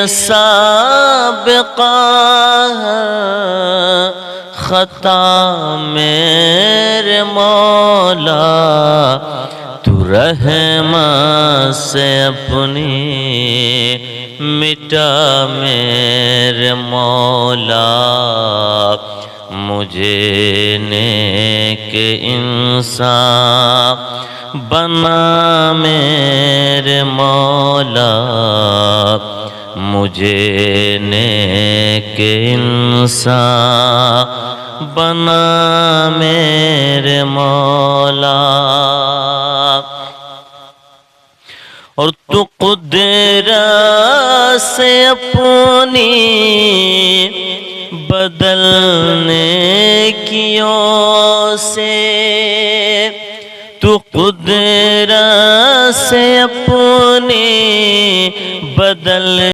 سابقہ خطا میرے مولا، تو رحم سے اپنی مٹا میرے مولا، مجھے نیک انسان بنا میرے مولا، مجھے نیک انسان بنا میرے مولا۔ اور تو قدرت سے اپنی بدلنے کیوں سے، تو قدرت سے اپنی بدل